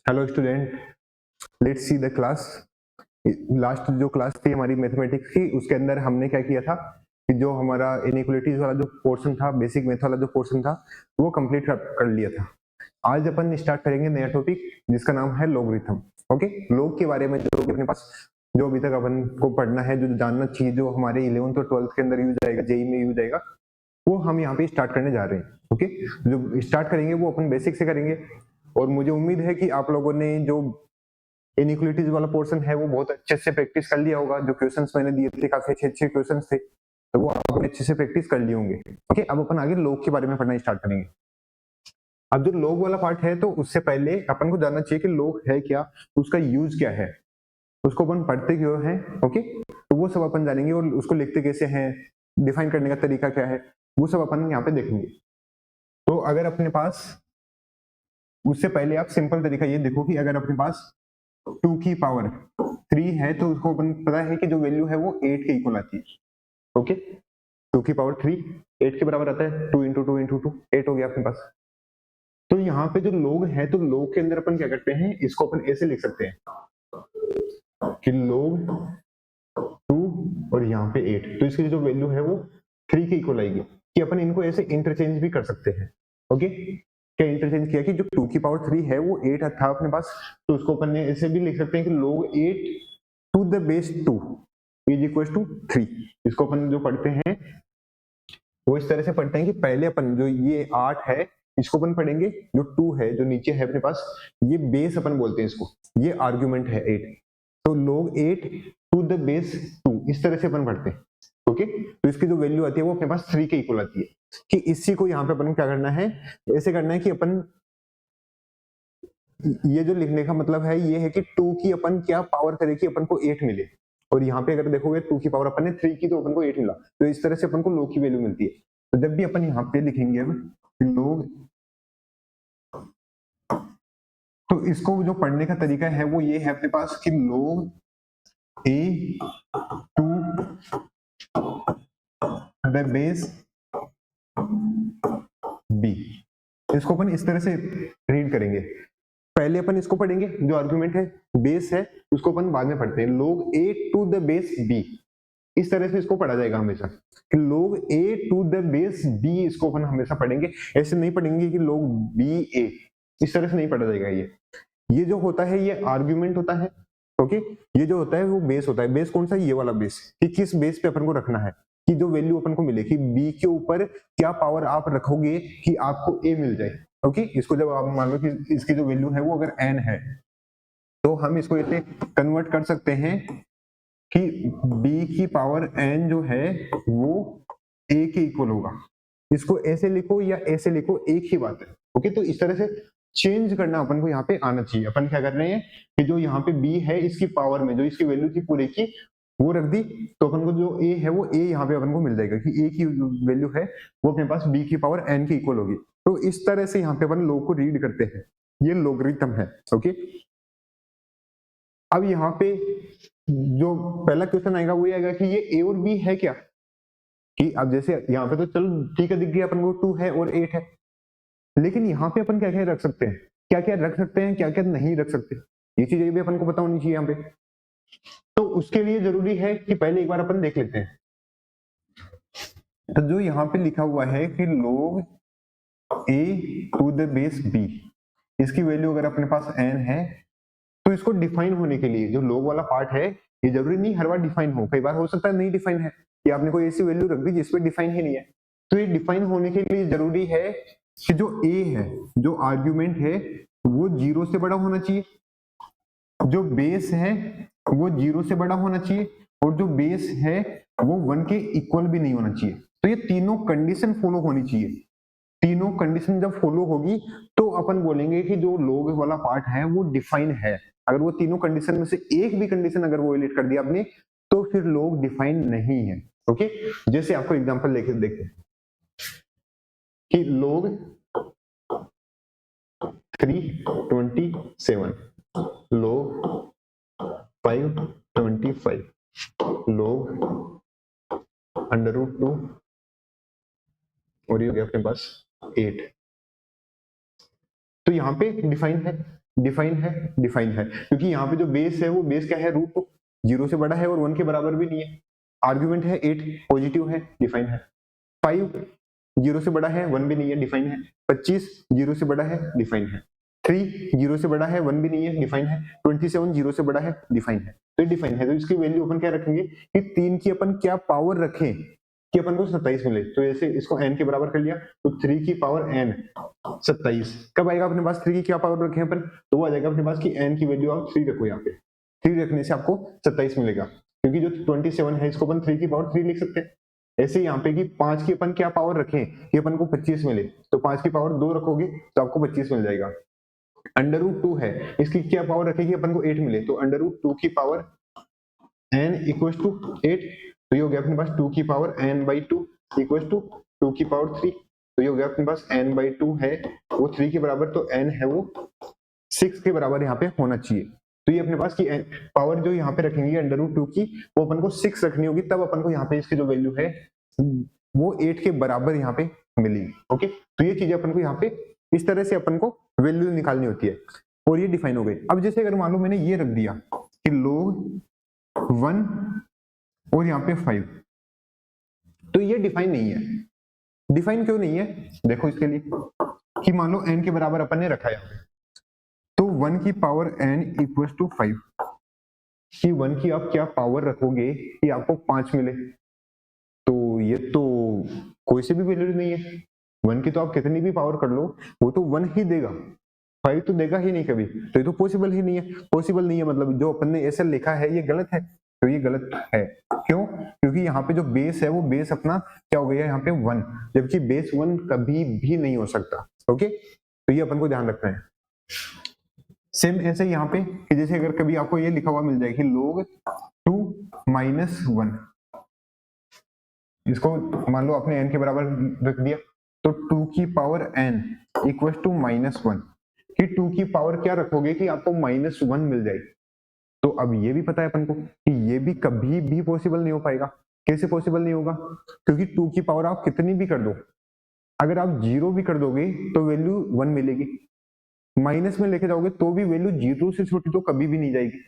Hello student, let's see the class. Last जो class थी हमारी मैथमेटिक्स की, उसके अंदर हमने क्या किया था कि जो हमारा इनइक्वालिटीज वाला जो पोर्शन था, बेसिक मैथ वाला जो पोर्शन था, वो कंप्लीट कर लिया था। आज अपन स्टार्ट करेंगे नया टॉपिक जिसका नाम है लॉगरिथम। ओके, लॉग के बारे में जो अपने पास जो अभी तक अपन को पढ़ना है, जो जानना चाहिए, जो हमारे 11th और 12th के अंदर यूज आएगा, जेई में यूज आएगा, वो हम यहाँ पे स्टार्ट करने जा रहे हैं। ओके, जो स्टार्ट करेंगे वो अपन बेसिक से करेंगे। और मुझे उम्मीद है कि आप लोगों ने जो इनइक्वालिटीज वाला पोर्शन है वो बहुत अच्छे से प्रैक्टिस कर लिया होगा। जो क्वेश्चंस मैंने दिए थे काफी अच्छे अच्छे क्वेश्चंस थे, तो वो आपने अच्छे से प्रैक्टिस कर लिए होंगे। ओके, अब अपन आगे लॉग के बारे में पढ़ना स्टार्ट करेंगे। अब जो लॉग वाला पार्ट है, तो उससे पहले अपन को जानना चाहिए कि लॉग है क्या, उसका यूज क्या है, उसको अपन पढ़ते क्यों है। ओके, तो वो सब अपन जानेंगे और उसको लिखते कैसे हैं, डिफाइन करने का तरीका क्या है, वो सब अपन यहाँ पे देखेंगे। तो अगर अपने पास, उससे पहले आप सिंपल तरीका ये देखो कि अगर अपने पास 2 की पावर 3 है, तो उसको अपन पता है कि जो वैल्यू है वो 8 के इक्वल आती है। ओके, 2 की पावर 3 8 के बराबर आता है। 2 इंटू 2 इंटू 2 8 हो गया अपने पास। तो यहाँ पे जो लोग है, तो लोग के अंदर अपन क्या करते हैं, इसको अपन ऐसे लिख सकते हैं कि लोग 2 और यहाँ पे 8, तो इसकी जो वैल्यू है वो 3 के इक्वल आएगी। कि अपन इनको ऐसे इंटरचेंज भी कर सकते हैं। ओके, क्या इंटरचेंज किया कि जो 2 की पावर 3 है वो 8 था अपने पास, तो उसको अपन ने ऐसे भी लिख सकते हैं कि log 8 to the base 2 is equal to 3। इसको अपन जो पढ़ते हैं वो इस तरह से पढ़ते हैं कि पहले अपन जो ये 8 है, इसको अपन पढ़ेंगे, जो 2 है जो नीचे है अपने पास, ये बेस अपन बोलते हैं इसको, ये आर्ग्यूमेंट है 8। तो log 8 टू द बेस 2 इस तरह से अपन पढ़ते हैं। ओके, तो इसकी जो वैल्यू आती है वो अपने पास 3 के इक्वल आती है। कि इसी को यहाँ पे अपन को क्या करना है, ऐसे करना है कि अपन, ये जो लिखने का मतलब है ये है कि 2 की अपन क्या पावर करें कि अपन को 8 मिले। और यहाँ पे अगर देखोगे 2 की पावर अपन ने 3 की, तो अपन को 8 मिला। तो इस तरह से अपन को log की वैल्यू मिलती है। तो जब भी अपन यहाँ पे लिखेंगे अब log, तो इसको जो पढ़ने का तरीका है वो ये है अपने पास कि log a to the base b, इसको अपन इस तरह से रीड करेंगे। पहले अपन इसको पढ़ेंगे, जो आर्गुमेंट है बेस है उसको अपन बाद में पढ़ते हैं। log a to the base b, इस तरह से इसको पढ़ा जाएगा हमेशा कि log a to the base b, इसको अपन हमेशा पढ़ेंगे। ऐसे नहीं पढ़ेंगे कि log b a, इस तरह से नहीं पढ़ा जाएगा। ये जो होता है ये आर्ग्यूमेंट होता है। ओके, ये जो होता है वो बेस होता है। बेस कौन सा, ये वाला बेस, कि किस बेस पे अपन को रखना है, कि जो वैल्यू अपन को मिले कि b के ऊपर क्या पावर आप रखोगे कि आपको a मिल जाए। ओके, इसको जब आप मान लो कि इसकी जो वैल्यू है वो अगर n है, तो हम इसको ऐसे कन्वर्ट कर सकते हैं कि b की पावर n जो है वो a के इक्वल होगा। इसको ऐसे लिखो या ऐसे लिखो, एक ही बात है। ओके, तो इस तरह से चेंज करना अपन को यहाँ पे आना चाहिए। अपन क्या कर रहे हैं कि जो यहाँ पे b है, इसकी पावर में जो इसकी वैल्यू थी पूरे की वो रख दी, तो अपन को जो a है वो a यहाँ पे अपन को मिल जाएगा कि a की वैल्यू है वो अपने पास b की पावर n के इक्वल होगी। तो इस तरह से यहाँ पे अपन log को रीड करते हैं, ये लॉगरिथम है। ओके, अब यहाँ पे जो पहला क्वेश्चन आएगा वो आएगा कि ये a और b है क्या। कि अब जैसे यहाँ पे तो चलो ठीक है, दिख गया अपन को 2 है और 8 है, लेकिन यहाँ पे अपन क्या क्या रख सकते हैं, क्या क्या रख सकते हैं, क्या क्या नहीं रख सकते, ये चीजें भी अपन को पता होनी चाहिए यहाँ पे। तो उसके लिए जरूरी है कि पहले एक बार अपन देख लेते हैं। तो जो यहाँ पे लिखा हुआ है कि log a to the base b, इसकी वैल्यू अगर अपने पास n है, तो इसको डिफाइन होने के लिए जो log वाला पार्ट है, ये जरूरी नहीं हर बार डिफाइन हो, कई बार हो सकता है नहीं डिफाइन है, कि आपने कोई ऐसी वैल्यू रख दी जिसपे डिफाइन ही नहीं है। तो ये डिफाइन होने के लिए जरूरी है कि जो a है, जो आर्ग्यूमेंट है, वो 0 से बड़ा होना चाहिए, जो बेस है वो 0 से बड़ा होना चाहिए, और जो बेस है वो 1 के इक्वल भी नहीं होना चाहिए। तो ये तीनों कंडीशन फॉलो होनी चाहिए। तीनों कंडीशन जब फॉलो होगी तो अपन बोलेंगे कि जो log वाला पार्ट है वो डिफाइन है। अगर वो तीनों कंडीशन में से एक भी कंडीशन अगर वो वायलेट कर दिया आपने, तो फिर log डिफाइन नहीं है। ओके, जैसे आपको एग्जांपल लेके देखते हैं कि log 327, log 525, log √2, और ये हो गया अपने पास 8। तो यहाँ पे डिफाइन है, डिफाइन है क्योंकि यहाँ पे जो बेस है वो बेस क्या है, रूट 0 से बड़ा है और 1 के बराबर भी नहीं है। आर्ग्यूमेंट है 8 पॉजिटिव है, डिफाइन है। 5 0 से बड़ा है, 1 भी नहीं है, डिफाइन है। 25 0 से बड़ा है, डिफाइन है। 3 0 से बड़ा है, 1 भी नहीं है, डिफाइन है। 27 0 से बड़ा है, डिफाइन है। तो डिफाइन है, तो इसकी वैल्यू अपन क्या रखेंगे कि 3 की अपन क्या पावर रखें कि अपन को 27 मिले। तो ऐसे इसको n के बराबर कर लिया, तो 3 की पावर n 27 कब आएगा अपने पास, 3 की क्या पावर रखें अपन, तो वो आ जाएगा अपने पास कि n की वैल्यू आप 3 रखो, यहाँ पे 3 रखने से आपको 27 मिलेगा, क्योंकि जो 27 है इसको अपन 3 की पावर 3 लिख सकते हैं। ऐसे यहाँ पे कि 5 की अपन क्या पावर रखें कि अपन को 25 मिले, तो 5 की पावर 2 रखोगे तो आपको 25 मिल जाएगा। अंडर रूट 2 है, इसकी क्या पावर रखेगी अपन को 8 मिले, तो अंडर रूट 2 की पावर n इक्वल्स टू 8, तो ये हो गया अपने पास 2 की power n by 2 equals to 2 की पावर 3, तो ये हो गया अपने पास n बाई 2 है वो 3 के बराबर, तो n है वो 6 के बराबर यहाँ पे होना चाहिए। तो ये अपने पास की पावर जो यहाँ पे रखेंगे अंडर रूट 2 की, वो अपन को 6 रखनी होगी, तब अपन को यहाँ पे इसकी जो वैल्यू है वो 8 के बराबर यहाँ पे मिलेगी। ओके, तो ये चीजें अपन को यहाँ पे इस तरह से अपन को वैल्यू निकालनी होती है, और ये डिफाइन हो गई। अब जैसे अगर मान लो मैंने ये रख दिया कि log 1 और यहाँ पे 5, तो ये डिफाइन नहीं है। डिफाइन क्यों नहीं है, देखो इसके लिए कि मान लो n के बराबर अपन ने रखा है, तो 1 की पावर n इक्वल टू 5, कि 1 की आप क्या पावर रखोगे कि आपको 5 मिले, तो ये तो कोई से भी वैल्यू नहीं है। 1 की तो आप कितनी भी पावर कर लो वो तो 1 ही देगा, 5 तो देगा ही नहीं कभी, तो ये तो पॉसिबल ही नहीं है। पॉसिबल नहीं है मतलब जो अपन ने ऐसा लिखा है ये गलत है, तो ये गलत है। क्यों, क्योंकि यहाँ पे जो बेस है वो बेस अपना क्या हो गया यहाँ पे 1, जबकि बेस 1 कभी भी नहीं हो सकता। ओके, तो ये अपन को ध्यान रखना है। सेम ऐसे यहाँ पे कि जैसे अगर कभी आपको ये लिखा हुआ मिल जाए कि log 2 माइनस 1, इसको मान लो आपने n के बराबर रख दिया, तो 2 की पावर n इक्वल टू -1, कि 2 की पावर क्या रखोगे कि आपको -1 मिल जाएगी। तो अब ये भी पता है अपन को कि ये भी कभी भी पॉसिबल नहीं हो पाएगा। कैसे पॉसिबल नहीं होगा, क्योंकि 2 की पावर आप कितनी भी कर दो, अगर आप 0 भी कर दोगे तो वैल्यू 1 मिलेगी, माइनस में लेके जाओगे तो भी वैल्यू 0 से छोटी तो कभी भी नहीं जाएगी,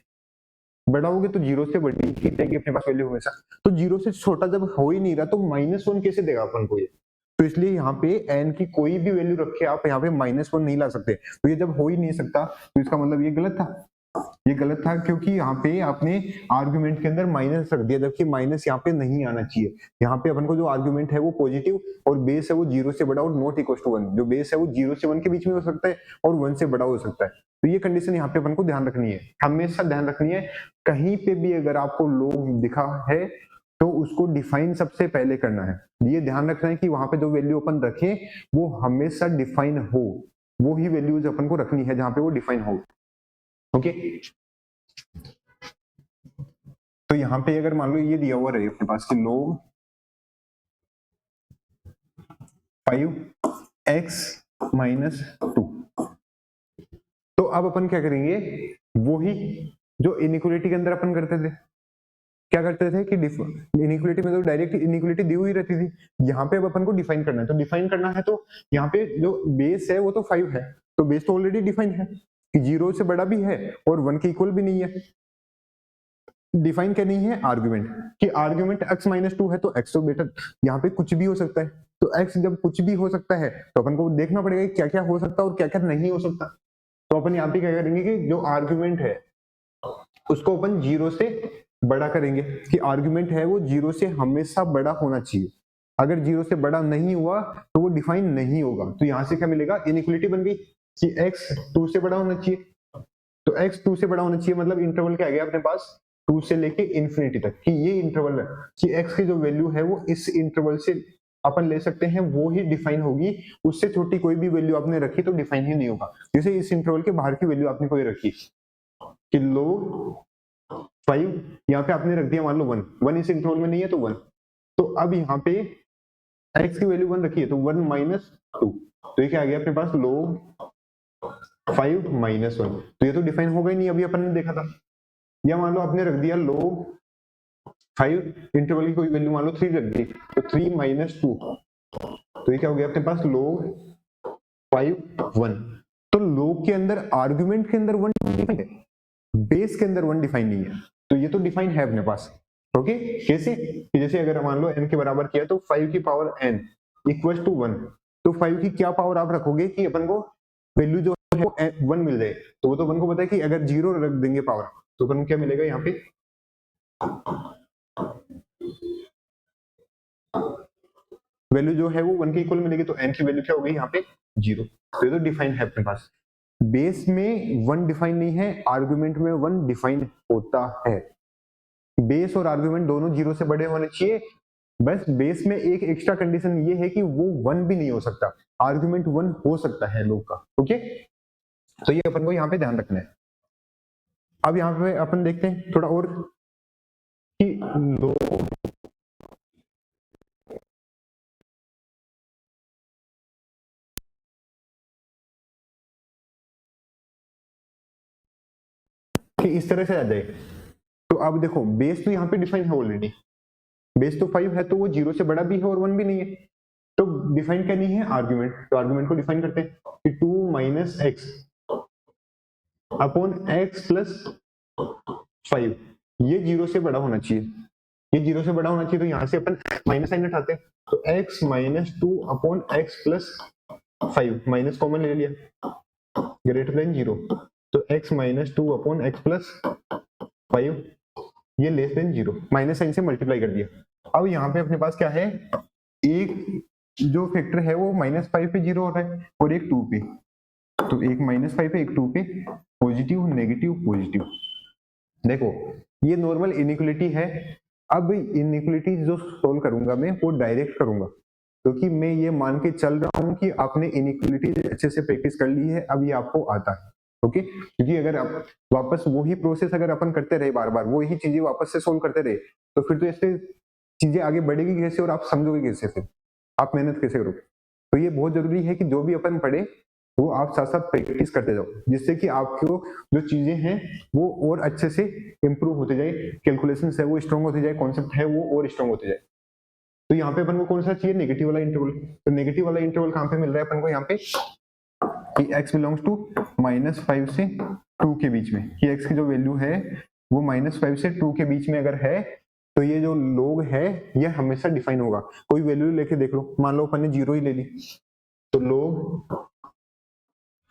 बढ़ाओगे तो 0 से बड़ी ही जाएगी अपने पास वैल्यू हमेशा। तो 0 से छोटा जब हो ही नहीं रहा तो -1 कैसे देगा अपन को ये, तो इसलिए यहाँ पे n की कोई भी वैल्यू रखे आप यहाँ पे -1 नहीं ला सकते। तो ये जब हो ही नहीं सकता तो इसका मतलब ये गलत था, ये गलत था क्योंकि यहाँ पे आपने आर्गुमेंट के अंदर माइनस रख दिया, जबकि माइनस यहाँ पे नहीं आना चाहिए। यहाँ पे अपन को जो आर्गुमेंट है वो पॉजिटिव और बेस है वो 0 से बड़ा और नॉट इक्वल टू 1, जो बेस है वो 0 से 1 के बीच में हो सकता है और 1 से बड़ा हो सकता है। तो ये कंडीशन यहाँ पे अपन को ध्यान रखनी है, हमेशा ध्यान रखनी है। कहीं पे भी अगर आपको log दिखा है तो उसको डिफाइन सबसे पहले करना है। ये ध्यान रखना है कि वहां पे जो वैल्यू अपन रखें वो हमेशा डिफाइन हो, वो ही वैल्यूज अपन को रखनी है जहां पे वो डिफाइन हो। ओके, तो यहाँ पे अगर मान लो ये दिया हुआ रहे अपने पास कि log 5x माइनस 2, तो अब अपन क्या करेंगे, वही जो इनइक्वालिटी के अंदर अपन करते थे, क्या करते थे कि इनइक्वालिटी में तो डायरेक्ट इनइक्वालिटी दी हुई रहती थी, यहाँ पे अब अपन को डिफाइन करना है। तो डिफाइन करना है तो यहाँ पे जो बेस है वो तो 5 है, तो बेस तो ऑलरेडी डिफाइन है कि 0 से बड़ा भी है और 1 के इक्वल भी नहीं है। डिफाइन क्या नहीं है, आर्गुमेंट, कि आर्गुमेंट x माइनस 2 है तो x तो बेटा यहाँ पे कुछ भी हो सकता है। तो x जब कुछ भी हो सकता है तो अपन को देखना पड़ेगा क्या क्या हो सकता है और क्या क्या नहीं हो सकता। तो अपन यहाँ पे क्या करेंगे कि जो आर्गुमेंट है उसको अपन 0 से बड़ा करेंगे, कि आर्गुमेंट है वो 0 से हमेशा बड़ा होना चाहिए। अगर 0 से बड़ा नहीं हुआ तो वो डिफाइन नहीं होगा। तो यहाँ से क्या मिलेगा, इनइक्वालिटी बन गई कि x 2 से बड़ा होना चाहिए, तो x 2 से बड़ा होना चाहिए, मतलब इंटरवल क्या आ गया अपने पास 2 से लेके इंफिनिटी तक, कि ये इंटरवल है कि x की जो वैल्यू है वो इस इंटरवल से अपन ले सकते हैं, वो ही डिफाइन होगी। उससे छोटी कोई भी वैल्यू आपने रखी तो डिफाइन ही नहीं होगा। जैसे इस इंटरवल के बाहर की वैल्यू आपने कोई रखी कि log 5, यहाँ पे आपने रख दिया मान लो 1 इस इंटरवल में नहीं है तो 1, तो अब यहाँ पे x की वैल्यू 1 रखी है तो 1 माइनस 2, तो ये क्या आ गया अपने पास log 5 माइनस 1, तो ये तो डिफाइन होगा ही नहीं, अभी अपन ने देखा था। या मान लो आपने रख दिया log 5 इंटरवल की कोई वैल्यू मान लो 3 रख दी, तो 3 माइनस 2, तो ये क्या हो गया अपने पास log 5 1। तो log के अंदर आर्गुमेंट के अंदर 1 डिफाइन है, बेस के अंदर 1 डिफाइन नहीं है, तो ये तो डिफाइन है अपने पास। ओके, कैसे कि जैसे अगर मान लो n के बराबर किया तो 5 की पावर n इक्वल टू 1, तो 5 की क्या पावर आप रखोगे कि अपन को वैल्यू जो है वो 1 मिल जाए, तो वो तो अपन को पता है कि अगर 0 रख देंगे पावर तो अपन को क्या मिलेगा यहाँ पे, वैल्यू जो है वो 1 के इक्वल मिलेगी, तो n की वैल्यू क्या हो गई यहाँ पे 0। तो ये तो डिफाइन है अपने पास। बेस में 1 डिफाइन नहीं है, आर्गुमेंट में 1 डिफाइन होता है। बेस और आर्गुमेंट दोनों 0 से बड़े होने चाहिए, बस बेस में एक एक्स्ट्रा कंडीशन ये है कि वो 1 भी नहीं हो सकता, आर्गुमेंट 1 हो सकता है लोग का। ओके, तो ये अपन को यहाँ पे ध्यान रखना है। अब यहाँ पे अपन देखते हैं थोड़ा और कि लोग कि इस तरह से आ जाए। तो अब देखो बेस तो यहाँ पे डिफाइन है ऑलरेडी, बेस तो 5 है, तो वो 0 से बड़ा भी है और 1 भी नहीं है, तो डिफाइन क्या नहीं है आर्गुमेंट, तो आर्गुमेंट को डिफाइन करते हैं कि 2 minus x upon x plus 5, ये 0 से बड़ा होना चाहिए, ये 0 से बड़ा होना चाहिए, तो यहाँ से अपन माइनस साइन हटाते हैं, तो x minus 2 upon x plus 5, minus common ले लिया, ग्रेटर देन 0, तो x minus 2 upon x plus 5 ये लेस देन 0, माइनस साइन से मल्टीप्लाई कर दिया। अब यहाँ पे अपने पास क्या है, एक जो फैक्टर है वो -5 पे 0 हो रहा है और एक 2 पे, तो एक -5 पे एक 2 पे, पॉजिटिव नेगेटिव पॉजिटिव। देखो ये नॉर्मल इनइक्वालिटी है। अब इनइक्वालिटी जो सोल्व करूंगा मैं वो डायरेक्ट करूंगा, क्योंकि मैं ये मान के चल रहा हूं कि आपने इनइक्वालिटी अच्छे से प्रैक्टिस कर ली है, अब ये आपको आता है। ओके, क्योंकि अगर आप वापस वही प्रोसेस अगर अपन करते रहे बार बार वही चीजें वापस से सोल्व करते रहे, तो फिर तो ऐसे चीजें आगे बढ़ेगी कैसे और आप समझोगे कैसे, फिर आप मेहनत कैसे करोगे। तो ये बहुत जरूरी है कि जो भी अपन पढ़े वो आप साथ साथ प्रैक्टिस करते जाओ, जिससे कि आपको जो चीजें हैं वो और अच्छे से इंप्रूव होते जाए, कैलकुलेशन है वो स्ट्रॉन्ग होते जाए, कॉन्सेप्ट है वो और स्ट्रॉन्ग होते जाए। तो यहाँ पे अपन को कौन सा चाहिए, नेगेटिव वाला इंटरवल। तो नेगेटिव वाला इंटरवल कहाँ पे मिल रहा है अपन को, यहाँ पे कि x बिलोंग्स टू -5 से 2 के बीच में, कि x की जो वैल्यू है वो -5 से 2 के बीच में अगर है, तो ये जो log है ये हमेशा डिफाइन होगा। कोई वैल्यू लेके देख लो, मान लो अपन ने 0 ही ले ली, तो log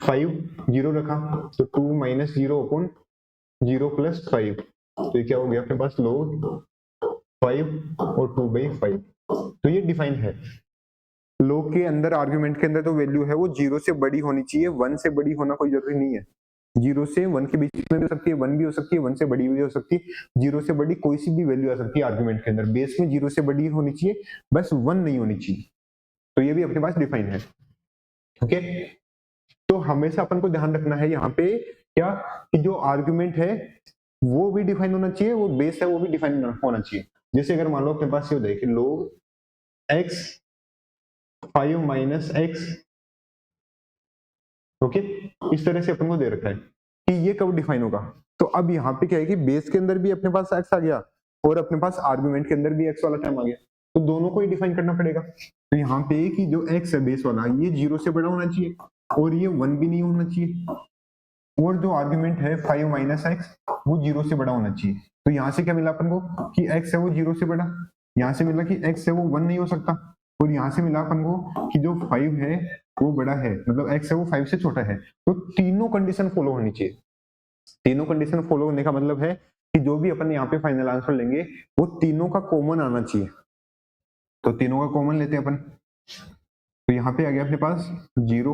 5 0 रखा, तो 2 माइनस 0 अपॉन 0 प्लस 5, तो ये क्या हो गया अपने पास log 5 और 2/5, तो ये डिफाइन है। log के अंदर आर्गुमेंट के अंदर तो वैल्यू है वो 0 से बड़ी होनी चाहिए, 1 से बड़ी होना कोई जरूरी नहीं है। 0 से 1 के बीच में भी हो सकती है, 1 भी हो सकती है, 1 से बड़ी भी हो सकती है, 0 से बड़ी कोई सी भी वैल्यू आ सकती है आर्गुमेंट के अंदर। बेस में 0 से बड़ी होनी चाहिए, बस 1 नहीं होनी चाहिए, तो ये भी अपने पास डिफाइन है। ओके, तो हमेशा अपन को ध्यान रखना है यहाँ पे क्या, कि जो आर्गुमेंट है वो भी डिफाइन होना चाहिए, वो बेस है वो भी डिफाइन होना चाहिए। जैसे अगर मान लो अपने पास ये हो जाए कि log x 5 minus x, okay, इस तरह से अपन को दे रखा है कि ये कब डिफाइन होगा। तो अब यहाँ पे क्या है कि बेस के अंदर भी अपने पास x आ गया और अपने पास आर्गुमेंट के अंदर भी x वाला टर्म आ गया, तो दोनों को ही डिफाइन करना पड़ेगा। तो यहाँ पे कि जो x है बेस वाला ये 0 से बड़ा होना चाहिए और ये 1 भी नहीं होना चाहिए, और जो आर्गुमेंट है 5 माइनस एक्स वो 0 से बड़ा होना चाहिए। तो यहाँ से क्या मिला अपन को कि x है वो 0 से बड़ा, यहाँ से मिला कि x है वो 1 नहीं हो सकता, और यहाँ से मिला अपन को कि जो 5 है वो बड़ा है, मतलब x है वो 5 से छोटा है। तो तीनों कंडीशन फॉलो होनी चाहिए। तीनों कंडीशन फॉलो होने का मतलब है कि जो भी अपन यहाँ पे फाइनल आंसर लेंगे वो तीनों का कॉमन आना चाहिए। तो तीनों का कॉमन लेते हैं अपन, तो यहाँ पे आ गया अपने पास 0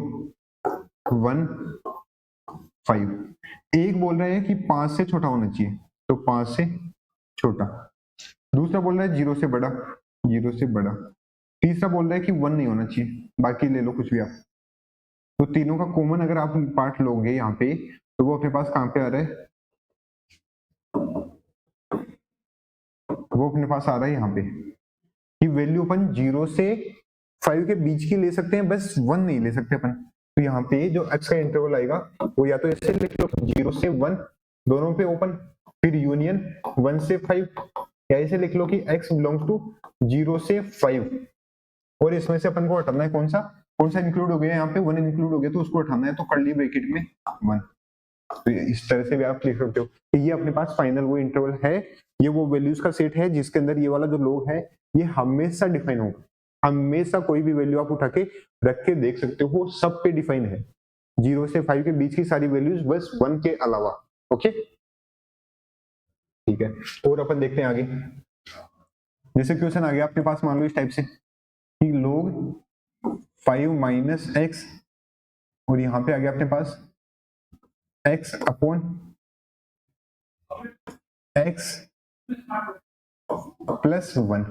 1 5। एक बोल रहा है कि 5 से छोटा होना चाहिए, तो 5 से छोटा। दूसरा बोल रहा है 0 से बड़ा, 0 से बड़ा। तीसरा बोल रहा है कि 1 नहीं होना चाहिए, बाकी ले लो कुछ भी आप। तो तीनों का कॉमन अगर आप पार्ट लोगे यहाँ पे, तो वो अपने पास कहाँ पे आ रहा है, वो अपने पास आ रहा है यहाँ पे कि वैल्यू अपन 0 से 5 के बीच की ले सकते हैं, बस 1 नहीं ले सकते अपन। तो यहाँ पे जो x का इंटरवल आएगा वो या तो ऐसे लिख लो 0 से 1 दोनों पे ओपन, फिर यूनियन 1 से 5, या ऐसे लिख लो कि x बिलोंग्स टू 0 से 5, और इसमें से अपन को हटाना है कौन सा कौन सा इंक्लूड हो गया यहाँ पे, 1 इंक्लूड हो गया, तो उसको उठाना है, तो कर्ली ब्रैकेट में 1। तो इस तरह से भी आप लिख सकते हो कि ये अपने पास फाइनल वो इंटरवल है, ये वो वैल्यूज का सेट है जिसके अंदर ये वाला जो लॉग है ये हमेशा डिफाइन होगा, हमेशा कोई भी वैल्यू आप उठा के रख के देख सकते हो, सब पे डिफाइन है, 0 से 5 के बीच की सारी वैल्यूज बस 1 के अलावा। ओके ठीक है, और अपन देखते हैं आगे। जैसे क्वेश्चन आ गया आपके पास, मान लो इस टाइप से कि log 5 माइनस एक्स, और यहां पे आ गया अपने पास x अपॉन x प्लस 1,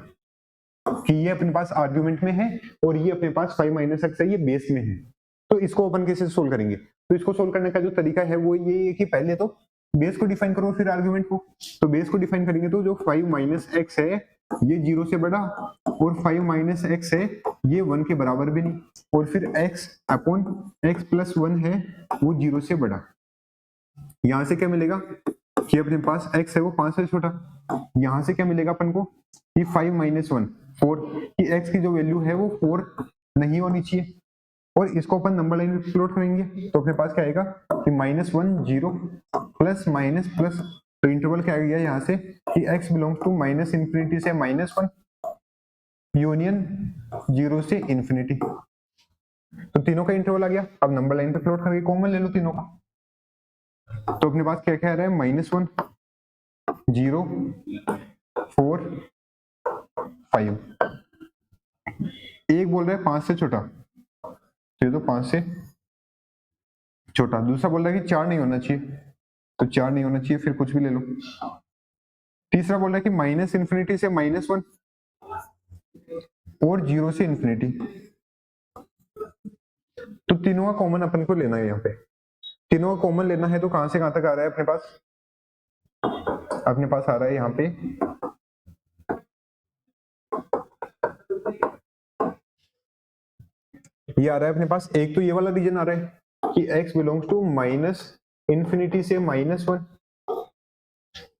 कि ये अपने पास आर्ग्यूमेंट में है और ये अपने पास 5 माइनस एक्स है, ये बेस में है। तो इसको अपन कैसे सोल्व करेंगे, तो इसको सोल्व करने का जो तरीका है वो ये है कि पहले तो बेस को डिफाइन करो फिर आर्ग्यूमेंट को। तो बेस को डिफाइन करेंगे तो जो 5 माइनस एक्स है ये 0 से बड़ा, और 5 माइनस एक्स है ये 1 के बराबर भी नहीं, और फिर x अपॉन x प्लस 1 है वो 0 से बड़ा। यहां से क्या मिलेगा कि अपने पास x है वो 5 से छोटा, यहां से क्या मिलेगा अपन को कि 5 माइनस 1 4, कि x की जो वैल्यू है वो 4 नहीं होनी चाहिए, और इसको अपन नंबर लाइन में प्लॉट करेंगे तो अपने पास क्या आएगा कि -1 0 प्लस माइनस प्लस, तो इंटरवल क्या आ गया यहाँ से कि x belongs to minus infinity से -1 यूनियन 0 से इंफिनिटी, तो तीनों का इंटरवल आ गया। अब नंबर लाइन पे प्लॉट करके कॉमन ले लो तीनों का, तो अपने पास क्या क्या आ रहा है -1 0 4 5, एक बोल रहा है 5 से छोटा, तो ये तो 5 से छोटा, दूसरा बोल रहा है कि 4 नहीं होना चाहिए, तो 4 नहीं होना चाहिए, फिर कुछ भी ले लो। तीसरा बोल रहा है कि माइनस इंफिनिटी से -1 और 0 से इंफिनिटी, तो तीनों का कॉमन अपन को लेना है, यहाँ पे तीनों का कॉमन लेना है, तो कहां से कहां तक आ रहा है अपने पास, अपने पास आ रहा है यहाँ पे ये आ रहा है अपने पास, एक तो ये वाला रीजन आ रहा है कि x belongs to minus infinity से -1,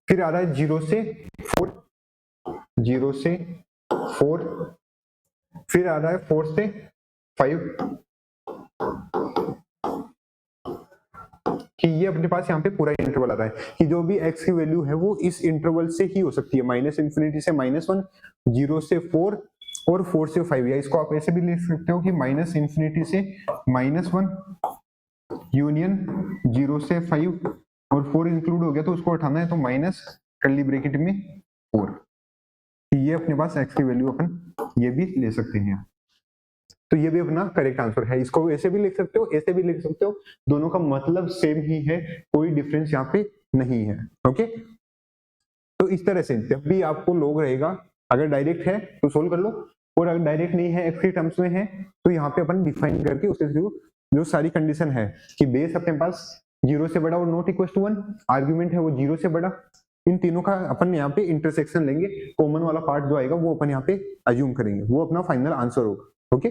फिर आ रहा है 0 से 4, 0 से 4, फिर आ रहा है 4 से 5, कि ये अपने पास यहाँ पे पूरा इंटरवल आ रहा है कि जो भी x की वैल्यू है वो इस इंटरवल से ही हो सकती है, माइनस इंफिनिटी से -1, 0 से 4 और 4 से 5, या इसको आप ऐसे भी लिख सकते हो कि माइनस इंफिनिटी से -1 यूनियन 0 से 5, और 4 इंक्लूड हो गया तो उसको उठाना है, तो माइनस कर्ली ब्रैकेट में 4, ये अपने पास x की वैल्यू अपन ये भी ले सकते हैं, तो ये भी अपना करेक्ट आंसर है। इसको ऐसे भी लिख सकते हो, ऐसे भी लिख सकते हो, दोनों का मतलब सेम ही है, कोई डिफरेंस यहाँ पे नहीं है। ओके, तो इस तरह से जब भी आपको लॉग रहेगा, अगर डायरेक्ट है तो सोल्व कर लो, और अगर डायरेक्ट नहीं है, एक्स के टर्म्स में है, तो यहाँ पे अपन डिफाइन करके उसके थ्रू जो सारी कंडीशन है कि बेस अपने पास 0 से बड़ा और नॉट इक्वल टू 1, आर्ग्यूमेंट है वो 0 से बड़ा, इन तीनों का अपन यहाँ पे इंटरसेक्शन लेंगे, कॉमन वाला पार्ट जो आएगा वो अपन यहाँ पे अज्यूम करेंगे, वो अपना फाइनल आंसर होगा। ओके,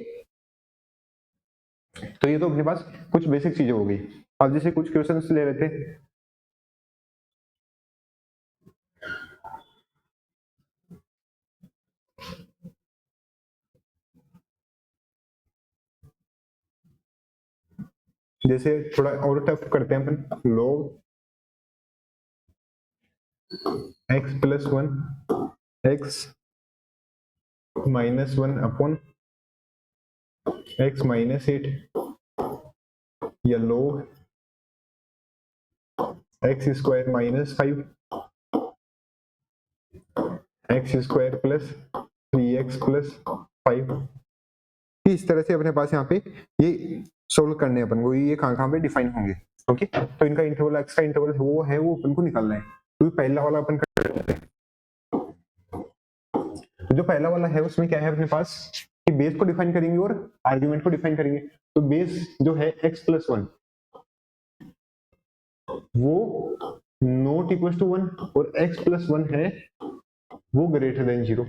तो ये तो अपने पास कुछ बेसिक चीजें हो गई। अब जैसे कुछ क्वेश्चंस ले लेते हैं, जैसे थोड़ा और टफ करते हैं अपन, log x plus 1 x minus 1 upon x minus 8, या log x square minus 5 x square plus 3x plus 5, इस तरह से अपने पास यहाँ पे ये सोल्व करने अपन को, ये कहाँ कहाँ पे डिफाइन होंगे। ओके, तो इनका इंटरवल x का इंटरवल वो है वो अपन को निकालना है, तो पहला वाला अपन कर लेते हैं। जो पहला वाला है उसमें क्या है अपने पास कि बेस को डिफाइन करेंगे और आर्ग्यूमेंट को डिफाइन करेंगे, तो बेस जो है x प्लस 1 वो नॉट इक्वल टू 1 और x प्लस 1 है वो ग्रेटर देन 0,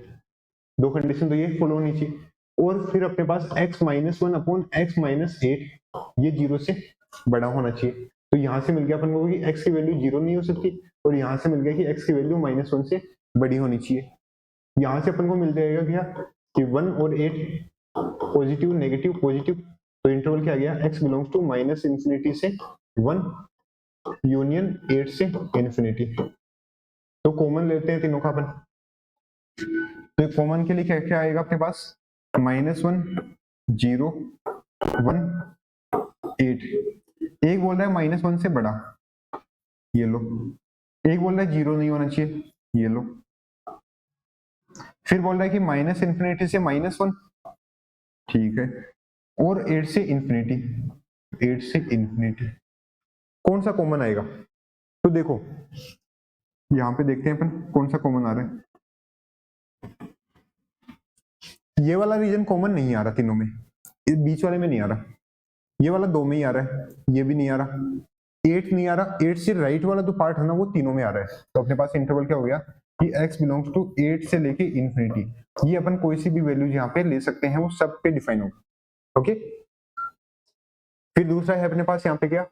दो कंडीशन तो ये फॉलो होनी चाहिए, और फिर अपने पास x minus 1 upon x minus 8 ये 0 से बड़ा होना चाहिए, तो यहां से मिल गया अपन को कि x की वैल्यू 0 नहीं हो सकती, और यहां से मिल गया कि x की वैल्यू -1 से बड़ी होनी चाहिए। यहां से अपन को मिल जाएगा क्या कि 1 और 8 पॉजिटिव नेगेटिव पॉजिटिव, तो इंटरवल क्या आ गया, x belongs to minus infinity से 1 यूनियन 8 से इंफिनिटी। तो कॉमन लेते हैं तीनों का अपन। तो कॉमन के लिए क्या क्या आएगा अपने पास, -1 0 1 8। एक बोल रहा है -1 से बड़ा, ये लो। एक बोल रहा है 0 नहीं होना चाहिए, ये लो। फिर बोल रहा है कि माइनस इंफिनिटी से -1, ठीक है, और 8 से इंफिनिटी, 8 से इंफिनिटी। कौन सा कॉमन आएगा, तो देखो यहां पे देखते हैं अपन कौन सा कॉमन आ रहा है। ये वाला रीजन कॉमन नहीं आ रहा तीनों में, बीच वाले में नहीं आ रहा, ये वाला 2 में ही आ रहा है, ये भी नहीं आ रहा, 8 नहीं आ रहा, 8 से राइट वाला जो पार्ट है ना वो तीनों में आ रहा है। तो अपने पास इंटरवल क्या हो गया कि x बिलोंग्स टू 8 से लेके इंफिनिटी। ये अपन कोई सी भी वैल्यू यहाँ पे ले सकते हैं, वो सब पे डिफाइन होगा। ओके, फिर दूसरा है अपने पास यहाँ पे क्या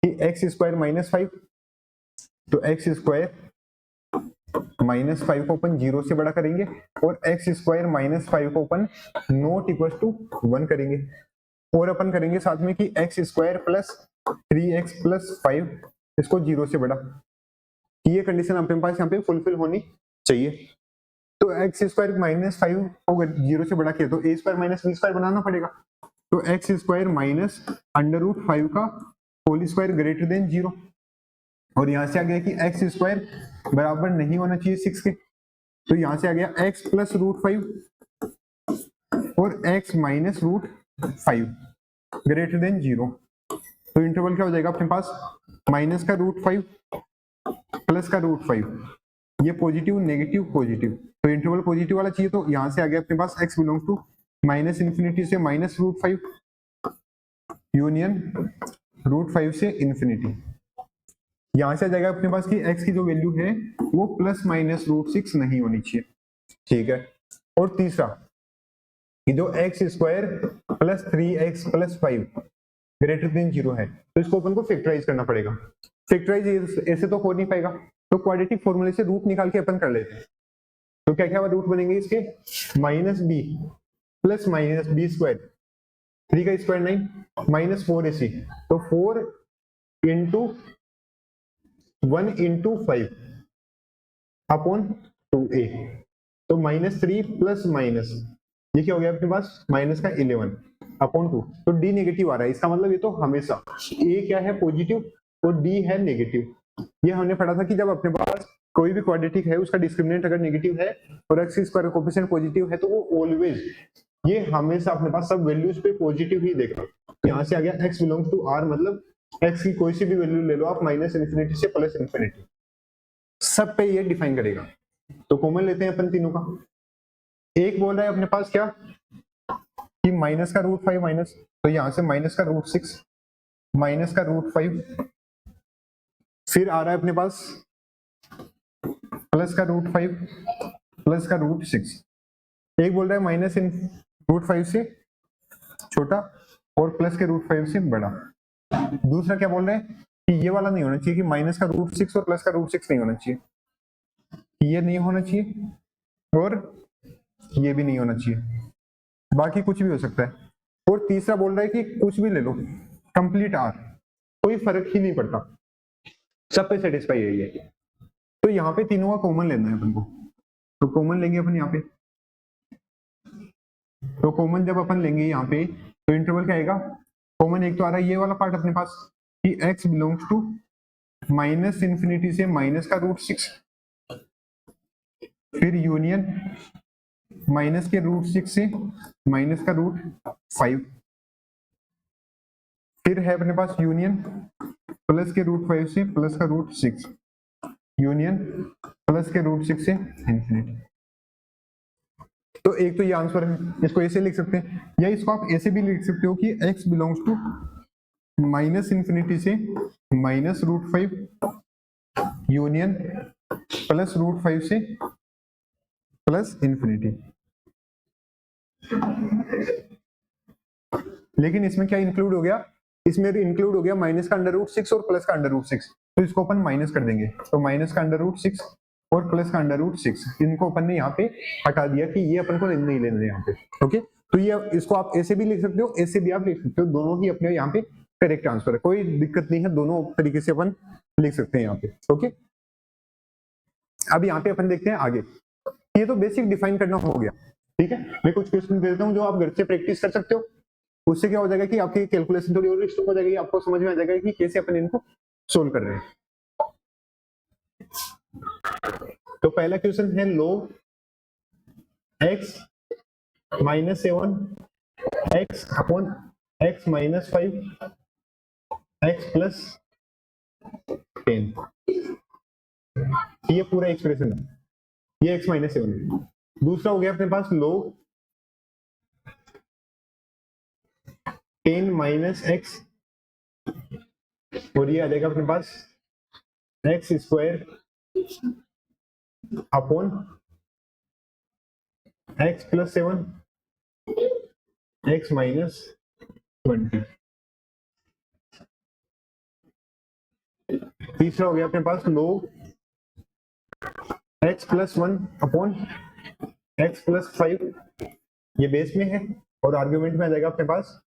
कि x स्क्वायर -5, तो x स्क्वायर -5 को अपन 0 से बड़ा करेंगे और x स्क्वायर -5 को अपन नॉट इक्वल टू 1 करेंगे, और अपन करेंगे साथ में कि x square plus 3x plus 5 इसको 0 से बड़ा। ये कंडीशन अपने पास यहाँ पे फुलफिल होनी चाहिए। तो x स्क्वायर -5 को 0 से बड़ा किया तो a square minus b square बनाना पड़ेगा। तो x स्क्वायर माइनस √5 का होल स्क्वायर ग्रेटर देन 0, और यहाँ से आ गया कि x स्क्वायर बराबर नहीं होना चाहिए 6 के, तो यहाँ से आ गया x प्लस √5 और x माइनस √5 ग्रेटर देन 0। तो इंटरवल क्या हो जाएगा अपने पास, माइनस का √5 प्लस का √5, ये पॉजिटिव नेगेटिव पॉजिटिव, तो इंटरवल पॉजिटिव वाला चाहिए। तो यहाँ से आ गया अपने पास x belongs to minus infinity से -√5 यूनियन √5 से इंफिनिटी। यहां से आ जाएगा अपने पास कि x की जो वैल्यू है वो प्लस माइनस √6 नहीं होनी चाहिए, ठीक है। और तीसरा कि जो x square plus 3x plus 5 greater than 0 है, तो इसको अपन को फैक्टराइज करना पड़ेगा। फैक्टराइज ऐसे तो हो नहीं पाएगा, तो क्वाड्रेटिक फॉर्मूले से रूट निकाल के अपन कर लेते हैं। तो क्या क्या रूट बनेंगे इसके, -b प्लस -b स्क्वायर, 3 का स्क्वायर 9 -4ac, तो 4 इंटू 1 इंटू 5 अपॉन 2a, तो -3 प्लस माइनस, ये क्या हो गया अपने पास माइनस का 11 अपॉन 2, तो d नेगेटिव आ रहा है। इसका मतलब ये तो हमेशा a क्या है पॉजिटिव और d है नेगेटिव। ये हमने पढ़ा था कि जब अपने पास कोई भी क्वाड्रेटिक है उसका डिस्क्रिमिनेंट अगर नेगेटिव है और x स्क्वायर कोएफिशिएंट पॉजिटिव है, तो वो ऑलवेज ये हमेशा अपने पास सब वैल्यूज पे पॉजिटिव ही देगा। यहाँ से आ गया x बिलोंग्स टू r, मतलब x की कोई सी भी वैल्यू ले लो आप, माइनस इन्फिनिटी से प्लस इन्फिनिटी, सब पे ये डिफाइन करेगा। तो कॉमन लेते हैं अपन तीनों का। एक बोल रहा है अपने पास क्या कि माइनस का √5 माइनस, तो यहां से माइनस का √6 माइनस का √5, फिर आ रहा है अपने पास प्लस का √5 प्लस का √6। एक बोल रहा है माइनस इन √5 से छोटा और प्लस के √5 से बड़ा। दूसरा क्या बोल रहे हैं कि ये वाला नहीं होना चाहिए कि माइनस का √6 और प्लस का √6 नहीं होना चाहिए, ये नहीं होना चाहिए और ये भी नहीं होना चाहिए, बाकी कुछ भी हो सकता है। और तीसरा बोल रहा है कि कुछ भी ले लो कंप्लीट r, कोई फर्क ही नहीं पड़ता, सब पे सेटिस्फाई है ये। तो यहाँ पे तीनों का कॉमन लेना है अपन को, तो कॉमन लेंगे अपन यहाँ पे। तो कॉमन जब अपन लेंगे यहाँ पे तो इंटरवल क्या आएगा, कॉमन एक तो आ रहा है ये वाला पार्ट अपने पास कि x belongs to minus infinity से माइनस का √6, फिर यूनियन माइनस के √6 से माइनस का √5, फिर है अपने पास यूनियन प्लस के √5 से प्लस का √6, यूनियन प्लस के √6 से इंफिनिटी। तो एक तो ये आंसर है, इसको ऐसे लिख सकते हैं, या इसको आप ऐसे भी लिख सकते हो कि x belongs to minus infinity से माइनस √5 यूनियन प्लस √5 से प्लस इंफिनिटी। लेकिन इसमें क्या इंक्लूड हो गया, इसमें इंक्लूड हो गया माइनस का √6 और प्लस का √6, तो इसको अपन माइनस कर देंगे। तो माइनस का √6 और प्लस का √6, इनको अपन ने यहाँ पे हटा दिया कि ये अपन को नहीं लेना है यहाँ पे। ओके, तो ये इसको आप ऐसे भी लिख सकते हो, ऐसे भी आप लिख सकते हो, दोनों ही अपने यहाँ पे करेक्ट आंसर है, कोई दिक्कत नहीं है, दोनों तरीके से अपन लिख सकते हैं यहाँ पे। ओके, अब यहाँ पे अपन देखते हैं आगे। ये तो बेसिक डिफाइन करना हो गया, ठीक है। मैं कुछ क्वेश्चन दे देता हूँ जो आप घर से प्रैक्टिस कर सकते हो, उससे क्या हो जाएगा कि आपकी कैलकुलेशन थोड़ी और स्ट्रांग हो जाएगी, आपको समझ में आ जाएगा कि कैसे अपन इनको सोल्व कर रहे हैं। तो पहला क्वेश्चन है log x minus 7 x upon x minus 5 x plus 10, ये पूरा एक्सप्रेशन है, ये x माइनस 7 है। दूसरा हो गया अपने पास log 10 माइनस x, और ये आ जाएगा अपने पास x square upon x plus 7 x minus 20। तीसरा हो गया अपने पास log x plus 1 upon x plus 5, ये बेस में है, और आर्ग्यूमेंट में आ जाएगा अपने पास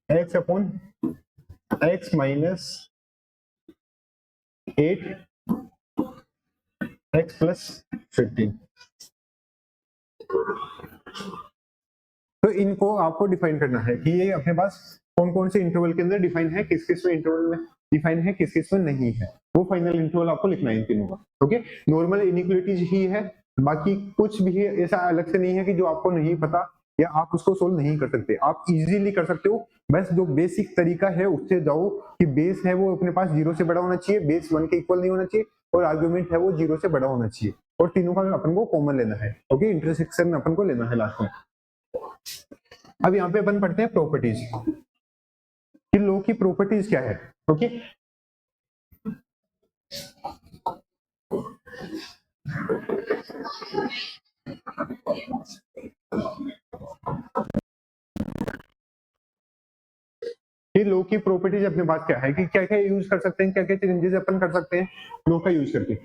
x upon x minus 8 x plus 15। तो इनको आपको डिफाइन करना है कि ये अपने पास कौन कौन से इंटरवल के अंदर डिफाइन है, किस किस में इंटरवल में डिफाइन है, किस किस में नहीं है, वो फाइनल इंटरवल आपको लिखना है इन तीनों का। ओके, नॉर्मल इनइक्वालिटीज ही है, बाकी कुछ भी ऐसा अलग से नहीं है कि जो आपको नहीं पता या आप उसको सोल्व नहीं कर सकते, आप इजीली कर सकते हो। बस जो बेसिक तरीका है उससे जाओ कि बेस है वो अपने पास 0 से बड़ा होना चाहिए, बेस 1 के इक्वल नहीं होना चाहिए, और आर्गुमेंट है वो 0 से बड़ा होना चाहिए, और तीनों का अपन को कॉमन लेना है। ओके, इंटरसेक्शन अपन को लेना है लास्ट में। अब यहाँ पे अपन पढ़ते हैं प्रॉपर्टीज, कि लो की प्रॉपर्टीज क्या है। ओके, ये लो की प्रॉपर्टीज अपने पास क्या है कि क्या क्या यूज कर सकते हैं, क्या क्या चेंजेस अपन कर सकते हैं लो का यूज करके।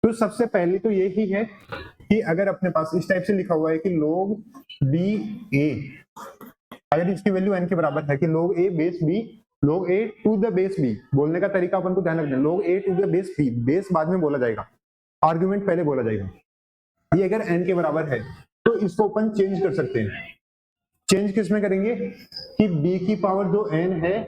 तो सबसे पहले तो यही है कि अगर अपने पास इस टाइप से लिखा हुआ है कि log b a, अगर इसकी वैल्यू n के बराबर है कि log a base b, log a to the base b, बोलने का तरीका अपन को ध्यान रखना है, log a to the base b, base बाद में बोला जाएगा, आर्गुमेंट पहले बोला जाएगा। ये अगर n के बराबर है तो इसको अपन चेंज कर सकते हैं। चेंज किस में करेंगे कि b की पावर जो n है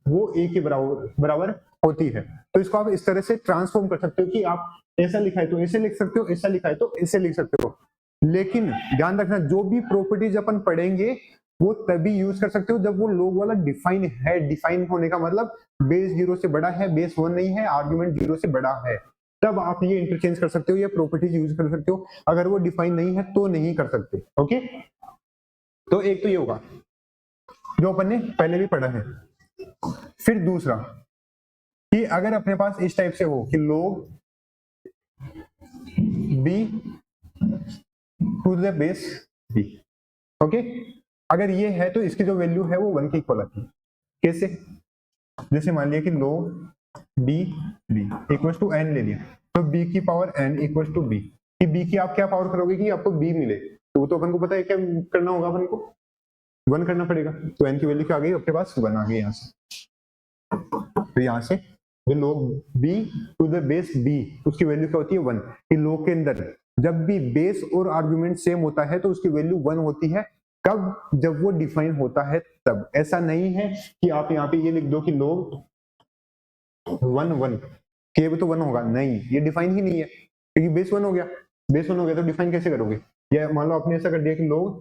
वो a के बराबर होती है, तो इसको आप इस तरह से ट्रांसफॉर्म कर सकते हो कि आप ऐसा लिखा है तो ऐसे लिख सकते हो, ऐसा लिखा है तो ऐसे लिख सकते हो। लेकिन ध्यान रखना, जो भी प्रॉपर्टीज अपन पढ़ेंगे वो तभी यूज कर सकते हो जब वो लोग वाला डिफाइन है। डिफाइन होने का मतलब बेस 0 से बड़ा है, बेस 1 नहीं है, आर्गुमेंट 0 से बड़ा है, तब आप ये इंटरचेंज कर सकते हो, ये प्रॉपर्टीज यूज कर सकते हो। अगर वो डिफाइन नहीं है तो नहीं कर सकते। ओके, तो एक तो ये होगा जो अपन ने पहले भी पढ़ा है। फिर दूसरा कि अगर अपने पास इस टाइप से हो कि log b to the base b, okay, अगर ये है तो इसकी जो वैल्यू है वो 1 के इक्वल आती है। कैसे? जैसे मान लिया कि log b equal to n ले लिया, तो b की power n equal to b, कि b की आप क्या पावर करोगे कि आपको b मिले, तो वो तो अपन को पता है क्या करना होगा, अपन को 1 करना पड़ेगा, तो n की वैल्यू क्या आ गई अपने पास 1 आ गई यहाँ से। तो यहाँ से जो log b to the base b, उसकी वैल्यू क्या होती है 1, कि log के अंदर जब भी बेस और आर्गुमेंट सेम होता है तो उसकी वैल्यू 1 होती है। कब? जब वो डिफाइन होता है तब। ऐसा नहीं है कि आप यहाँ पे ये लिख दो कि log 1 के तो 1 होगा, नहीं, ये डिफाइन ही नहीं है क्योंकि बेस 1 हो गया, बेस 1 हो गया तो डिफाइन कैसे करोगे। या मान लो आपने ऐसा कर दिया कि log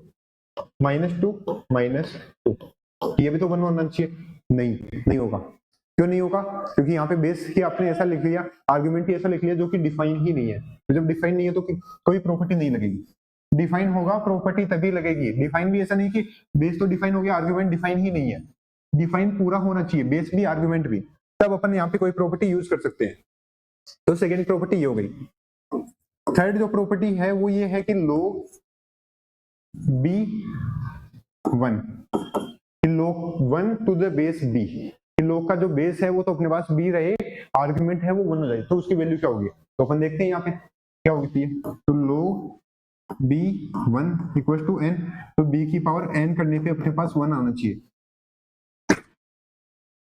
-2 ये भी तो 1 होना चाहिए, नहीं होगा। क्यों नहीं होगा? क्योंकि यहाँ पे बेस की आपने ऐसा लिख लिया, आर्गुमेंट ही ऐसा लिख लिया जो कि डिफाइन ही नहीं है। तो जब डिफाइन नहीं है तो कोई प्रॉपर्टी नहीं लगेगी। डिफाइन होगा प्रॉपर्टी तभी लगेगी। डिफाइन भी ऐसा नहीं कि बेस तो डिफाइन हो गया, आर्गुमेंट डिफाइन ही नहीं है, डिफाइन पूरा होना चाहिए, बेस भी आर्गुमेंट भी, तब अपन यहाँ पे कोई प्रॉपर्टी यूज कर सकते हैं। तो सेकेंड प्रॉपर्टी ये हो गई। थर्ड जो प्रॉपर्टी है वो ये है कि log b1, log 1 to the base b, log का जो बेस है वो तो अपने पास b रहे, आर्गुमेंट है वो 1 हो जाए, तो उसकी वैल्यू क्या होगी, तो अपन देखते हैं यहाँ पे क्या होती है। तो log b1 equal to n, तो b की पावर n करने पे अपने पास 1 आना चाहिए।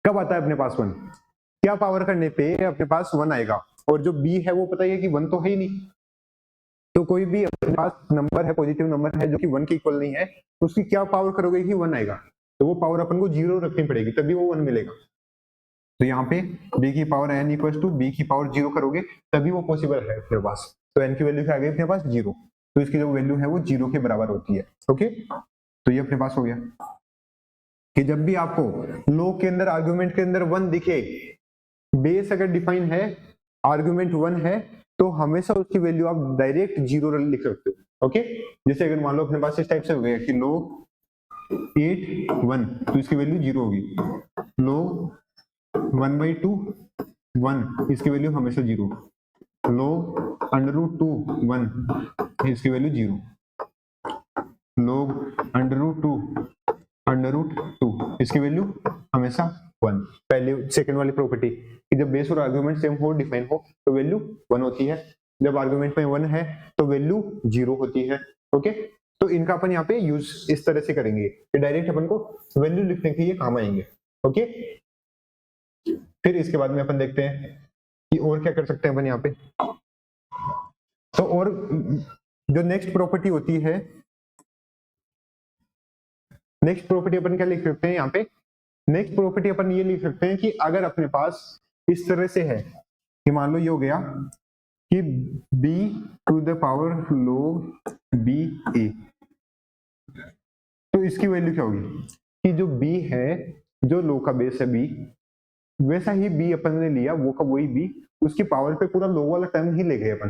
कब आता है अपने पास 1? क्या पावर करने पे अपने पास 1 आएगा? और जो b है वो पता है कि 1 तो है ही नहीं, तो कोई भी अपने पास नंबर है, पॉजिटिव नंबर है जो कि 1 के इक्वल नहीं है, उसकी क्या पावर करोगे कि 1 आएगा, तो वो पावर अपन को 0 रखनी पड़ेगी तभी वो 1 मिलेगा। तो यहाँ पे b की power n equal to b की पावर 0 करोगे तभी वो पॉसिबल है अपने पास। तो n की वैल्यू क्या आ गई अपने पास 0, तो इसकी जो वैल्यू है वो 0 के बराबर होती है। ओके, तो ये अपने पास हो गया कि जब भी आपको लॉग के अंदर आर्गुमेंट के अंदर 1 दिखे, बेस अगर डिफाइन है, आर्गुमेंट 1 है, तो हमेशा उसकी वैल्यू आप डायरेक्ट 0 लिख सकते हो। ओके, जैसे अगर मान लो अपने पास इस टाइप से हो गया कि log 8 1, तो इसकी वैल्यू 0 होगी। log 1/2 1, इसकी वैल्यू हमेशा 0। log √2 1, इसकी वैल्यू 0। log √2 √2, इसकी वैल्यू हमेशा 1। पहले सेकंड वाली प्रॉपर्टी कि जब बेस और आर्गुमेंट सेम हो, डिफाइन हो, तो वैल्यू 1 होती है। जब आर्गुमेंट में 1 है तो वैल्यू 0 होती है। ओके, तो इनका अपन यहाँ पे यूज इस तरह से करेंगे कि डायरेक्ट अपन को वैल्यू लिखने के लिए काम आएंगे। ओके, फिर इसके बाद में अपन देखते हैं कि और क्या कर सकते हैं अपन यहाँ पे। तो और जो नेक्स्ट प्रॉपर्टी होती है, नेक्स्ट प्रॉपर्टी अपन क्या लिख सकते हैं यहाँ पे? नेक्स्ट प्रॉपर्टी अपन ये लिख सकते हैं कि अगर अपने पास इस तरह से है कि मान लो ये हो गया कि b to the power log ba, तो इसकी वैल्यू क्या होगी कि जो b है, जो log का बेस है b, वैसा ही b अपन ने लिया, वो का वही b, उसकी पावर पे पूरा log वाला टर्म ही ले गए अपन,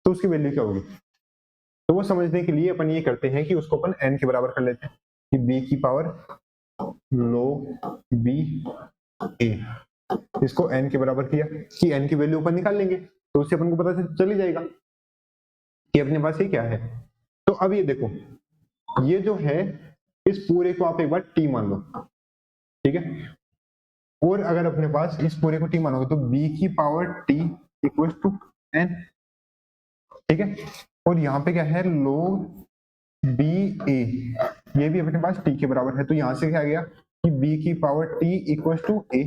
तो उसकी वैल्यू क्या होगी? तो वो समझने के लिए अपन ये करते हैं कि उसको अपन n के बराबर कर लेते हैं कि b की पावर log ba, इसको n के बराबर किया कि n की वैल्यू अपन निकाल लेंगे, तो उससे अपन को पता चल ही जाएगा कि अपने पास ये क्या है। तो अब ये देखो, ये जो है इस पूरे को आप एक बार t मान लो, ठीक है, और अगर अपने पास इस पूरे को t मानोगे तो b की power t equal to n, ठीक है, और यहाँ पे क्या है log ba, ये भी अपने पास t के बराबर है, तो यहां से क्या आ गया कि b की power t equal to a।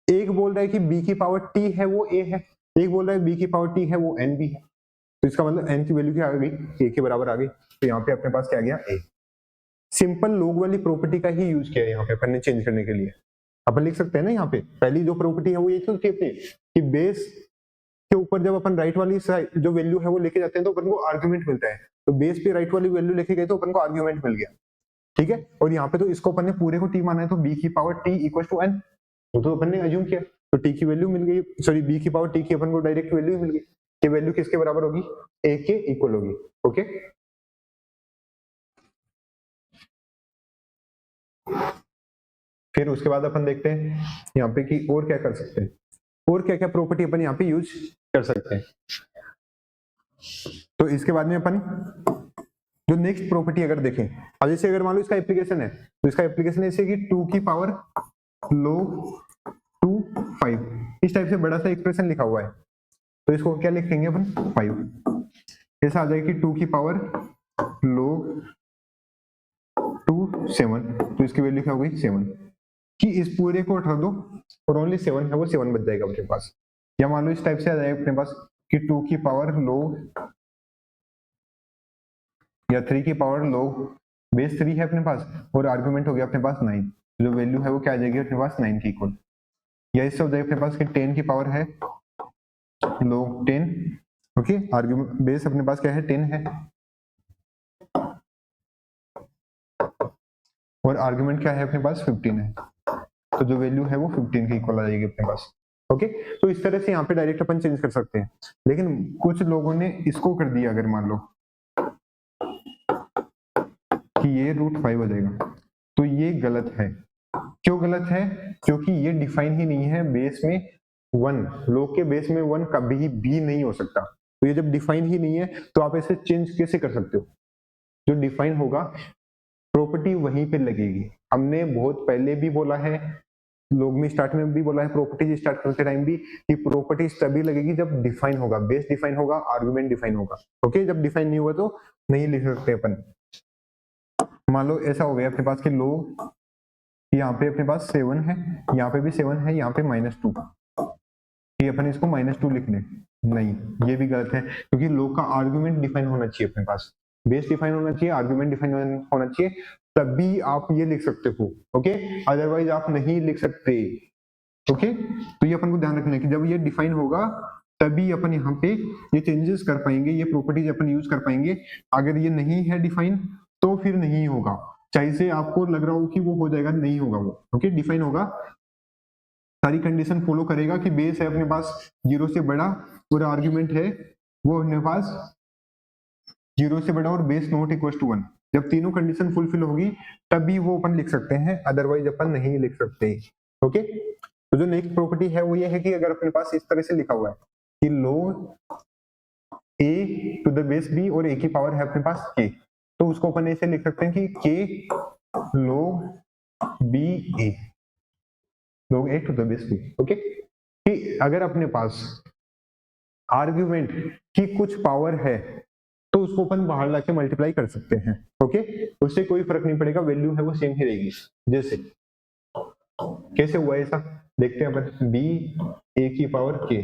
एक बोल रहा है कि b की पावर t है वो a है, एक बोल रहा है b की पावर t है वो n भी है, तो इसका मतलब n की वैल्यू क्या आ गई? a के बराबर आ गई। तो यहाँ पे अपने पास क्या आ गया? a। सिंपल लॉग वाली प्रॉपर्टी का ही यूज किया है यहाँ पे अपन ने चेंज करने के लिए। अपन लिख सकते हैं ना यहाँ पे पहली जो प्रॉपर्टी है वो ये तो कहते हैं कि बेस के ऊपर जब अपन राइट वाली जो वैल्यू है वो लेके जाते हैं तो अपन को आर्ग्यूमेंट मिलता है, तो बेस पे राइट वाली वैल्यू लेके गए तो अपन को आर्ग्यूमेंट मिल गया, ठीक है। और यहाँ पे तो इसको अपन ने पूरे को t माना है, तो b की power t equal to n, तो अपन ने अज्यूम किया, तो t की वैल्यू मिल गई, सॉरी b की पावर t की अपन को डायरेक्ट वैल्यू मिल गई, ये वैल्यू किसके बराबर होगी? a के इक्वल होगी। ओके, फिर उसके बाद अपन देखते हैं यहाँ पे कि और क्या कर सकते हैं, और क्या क्या प्रॉपर्टी अपन यहाँ पे यूज कर सकते हैं। तो इसके बाद में अपन जो नेक्स्ट प्रॉपर्टी अगर देखें, अब जैसे अगर मान लो इसका एप्लीकेशन है, तो इसका एप्लीकेशन ऐसे कि 2 की पावर log 2 5, इस टाइप से बड़ा सा एक्सप्रेशन लिखा हुआ है, तो इसको क्या लिखेंगे अपन? 5। ऐसा आ जाएगा कि 2 की पावर log 2 7, तो इसकी वैल्यू क्या हो गई? 7, कि इस पूरे को उठा दो और ओनली 7 है वो 7 बच जाएगा अपने पास। या मान लो इस टाइप से आ जाएगा अपने पास कि 2 की पावर log या 3 की पावर log बेस 3 है अपने पास और आर्गुमेंट हो गया अपने पास 9, जो वैल्यू है वो क्या आ जाएगी अपने पास? 9 की इक्वल। या इससे हो जाएगा अपने पास कि 10 की पावर है log 10, ओके, आर्गुमेंट बेस अपने पास क्या है? 10 है, और आर्गुमेंट क्या है अपने पास? 15 है, तो जो वैल्यू है वो 15 के इक्वल आ जाएगी अपने पास। ओके, तो इस तरह से यहाँ पे डायरेक्ट अपन चेंज कर सकते हैं, लेकिन कुछ लोगों ने इसको कर दिया, अगर मान लो कि ये √5 हो जाएगा, तो ये गलत है। क्यों गलत है? क्योंकि ये डिफाइन ही नहीं है बेस में 1, log के बेस में 1 कभी भी नहीं हो सकता, तो ये जब डिफाइन ही नहीं है तो आप ऐसे चेंज कैसे कर सकते हो? जो डिफाइन होगा प्रॉपर्टी वहीं पे लगेगी। हमने बहुत पहले भी बोला है लोग में स्टार्ट में भी बोला है प्रॉपर्टीज स्टार्ट करते टाइम भी कि प्रॉपर्टीज तभी लगेगी जब डिफाइन होगा, बेस डिफाइन होगा, आर्गुमेंट डिफाइन होगा। ओके, जब डिफाइन नहीं हुआ तो नहीं लिख सकते अपन। मान लो ऐसा हो गया अपने पास कि लोग यहाँ पे अपने पास 7 है, यहाँ पे भी 7 है, यहाँ पे -2, कि अपन इसको -2 लिख लें। नहीं, ये भी गलत है, क्योंकि लोग का आर्गुमेंट डिफाइन होना चाहिए अपने पास, बेस डिफाइन होना चाहिए, आर्गुमेंट डिफाइन होना चाहिए, तभी आप ये लिख सकते हो। ओके, अदरवाइज आप नहीं लिख सकते। ओके, तो ये अपन को ध्यान रखना है कि जब ये डिफाइन होगा तभी अपन यहाँ पे ये चेंजेस कर पाएंगे, ये प्रॉपर्टीज अपन यूज कर पाएंगे। अगर ये नहीं है डिफाइन तो फिर नहीं होगा, चाहे से आपको लग रहा हो कि वो हो जाएगा, नहीं होगा वो। ओके, डिफाइन होगा, सारी कंडीशन फॉलो करेगा कि बेस है अपने पास 0 से बड़ा और आर्ग्यूमेंट है वो अपने पास 0 से बड़ा और बेस नॉट इक्वल टू 1। जब तीनों कंडीशन फुलफिल होगी तभी वो अपन लिख सकते हैं, अदरवाइज अपन नहीं लिख सकते। ओके, तो जो नेक्स्ट प्रॉपर्टी है वो ये है कि अगर अपने पास इस तरह से लिखा हुआ है कि log a to the base b और a की पावर है अपने पास k, तो उसको अपन ऐसे लिख सकते हैं कि k log b a, log a to the base b। Okay, कि अगर अपने पास आर्ग्यूमेंट की कुछ पावर है तो उसको अपन बाहर लाके मल्टीप्लाई कर सकते हैं। ओके, उससे कोई फर्क नहीं पड़ेगा, वैल्यू है वो सेम ही रहेगी। जैसे कैसे हुआ ऐसा देखते हैं अपन, b a की पावर k,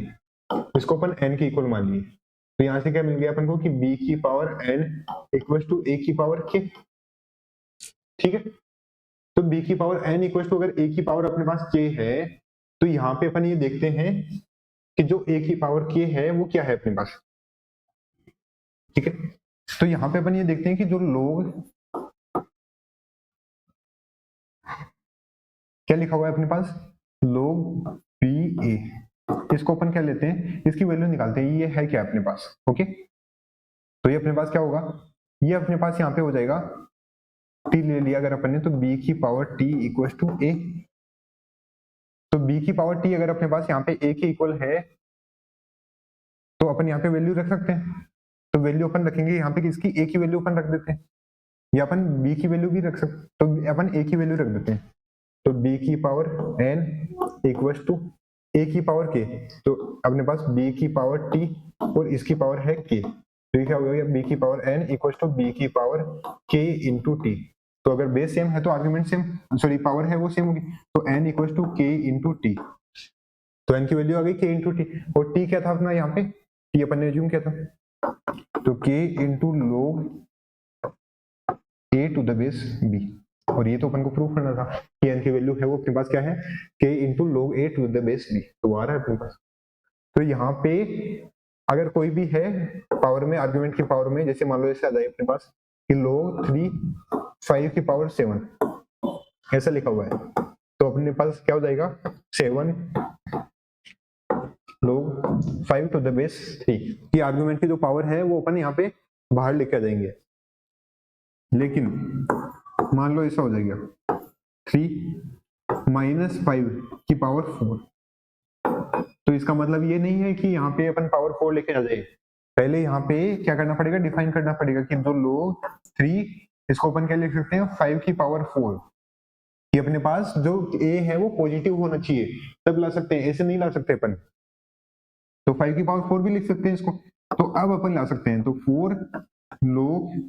इसको अपन n के इक्वल मान लिए, तो यहां से क्या मिल गया अपन को कि b की power n equal to a की पावर k। ठीक है, तो b की पावर n इक्वल टू अगर a की पावर अपने पास k है, तो यहाँ पे अपन ये देखते हैं कि जो a की पावर k है वो क्या है अपने पास। ठीक है, तो यहाँ पे अपन ये देखते हैं कि जो लोग क्या लिखा हुआ है अपने पास, log b a, इसको अपन क्या लेते हैं, इसकी वैल्यू निकालते हैं, ये है क्या अपने पास। ओके, तो ये अपने पास क्या होगा, ये अपने पास यहाँ पे हो जाएगा t ले लिया अगर अपन ने, तो b की power t equal to a, तो b की पावर t अगर अपने पास यहाँ पे a के इक्वल है तो अपन यहाँ पे वैल्यू रख सकते हैं, तो वैल्यू अपन रखेंगे यहाँ पे किसकी, a की वैल्यू अपन रख देते हैं, या अपन b की वैल्यू भी रख सकते, तो अपन a की वैल्यू रख देते हैं, तो b की power n equal to a की पावर k, तो अपने पास b की पावर t और इसकी पावर है k, तो ये क्या हो गया, b की power n equal to b की पावर k इंटू t। तो अगर बेस सेम है तो आर्ग्यूमेंट सेम, सॉरी पावर है वो सेम होगी, तो n equal to k into t, तो n की वैल्यू आ गई k इंटू t, और t क्या था अपना यहाँ पे, t अपन ने एज्यूम किया था, तो k into log a to the base b, और ये तो अपन को प्रूव करना था कि n की वैल्यू है वो अपने पास क्या है, k into log a to the base b, तो आ रहा है अपने पास। तो यहाँ पे अगर कोई भी है पावर में, आर्गुमेंट की पावर में, जैसे मान लो ऐसे आ जाए अपने पास कि log 3 5 की पावर 7 ऐसा लिखा हुआ है, तो अपने पास क्या हो जाएगा 7 log 5 टू द बेस 3 की आर्गुमेंट की जो पावर है वो अपन यहाँ पे बाहर लेके आ जाएंगे। लेकिन मान लो ऐसा हो जाएगा 3 माइनस 5 की पावर 4, तो इसका मतलब ये नहीं है कि यहाँ पे अपन पावर 4 लेके आ जाए, पहले यहाँ पे क्या करना पड़ेगा, डिफाइन करना पड़ेगा कि जो log 3, इसको अपन क्या लिख सकते हैं 5 की पावर 4, ये अपने पास जो a है वो पॉजिटिव होना चाहिए तब ला सकते हैं, ऐसे नहीं ला सकते अपन, तो 5 की पावर 4 भी लिख सकते हैं इसको, तो अब अपन ला सकते हैं, तो 4 log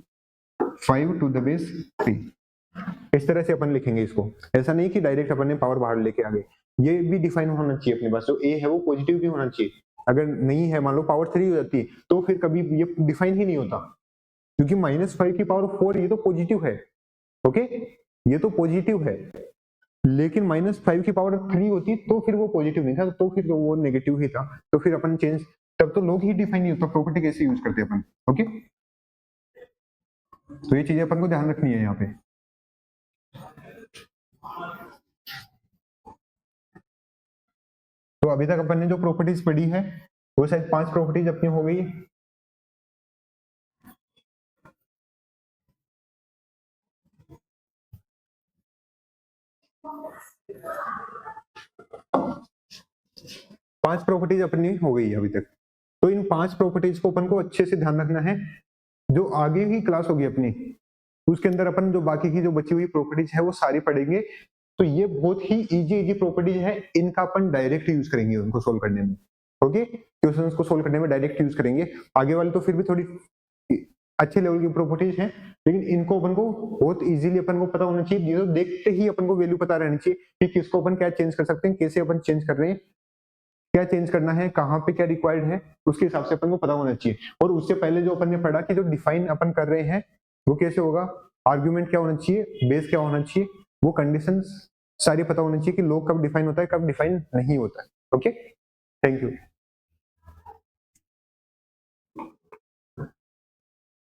5 टू द बेस 3, इस तरह से अपन लिखेंगे इसको, ऐसा नहीं कि डायरेक्ट अपन ने पावर बाहर लेके आ गए, ये भी डिफाइन होना चाहिए अपने पास, जो a है वो पॉजिटिव भी होना चाहिए, अगर नहीं है मान लो पावर 3 हो जाती है तो फिर कभी ये डिफाइन ही नहीं होता, क्योंकि -5 की पावर 4 ये तो पॉजिटिव है। ओके, ये तो पॉजिटिव है, लेकिन -5 की पावर 3 होती तो फिर वो पॉजिटिव नहीं था, तो फिर वो नेगेटिव ही था, तो फिर अपन चेंज, तब तो लोग ही डिफाइन नहीं होता, प्रॉपर्टी कैसे यूज करते अपन। ओके, तो ये चीजें अपन को ध्यान रखनी है यहाँ पे। तो अभी तक अपन ने जो प्रॉपर्टीज पढ़ी है वो शायद 5 प्रॉपर्टीज अपनी हो गई। पांच प्रॉपर्टीज अपनी हो गई है अभी तक, तो इन 5 प्रॉपर्टीज को अपन को अच्छे से ध्यान रखना है, जो आगे की क्लास होगी अपनी उसके अंदर अपन जो बाकी की जो बची हुई प्रॉपर्टीज है वो सारी पढ़ेंगे, तो ये बहुत ही इजी प्रॉपर्टीज है, इनका अपन डायरेक्ट यूज करेंगे उनको सोल्व करने में। ओके, क्वेश्चंस को सोल्व करने में डायरेक्ट यूज करेंगे। आगे वाले तो फिर भी थोड़ी अच्छे लेवल की प्रॉपर्टीज हैं, लेकिन इनको अपन को बहुत इजीली अपन को पता होना चाहिए। तो देखते ही अपन को वैल्यू पता रहनी चाहिए कि किसको अपन क्या चेंज कर सकते हैं, कैसे अपन चेंज कर रहे हैं, क्या चेंज करना है, कहाँ पे क्या रिक्वायर्ड है, उसके हिसाब से अपन को पता होना चाहिए। और उससे पहले जो अपन ने पढ़ा कि जो डिफाइन अपन कर रहे हैं वो कैसे होगा, आर्ग्यूमेंट क्या होना चाहिए, बेस क्या होना चाहिए, वो कंडीशंस सारी पता होनी चाहिए कि लॉग कब डिफाइन होता है, कब डिफाइन नहीं होता है। Okay, thank you.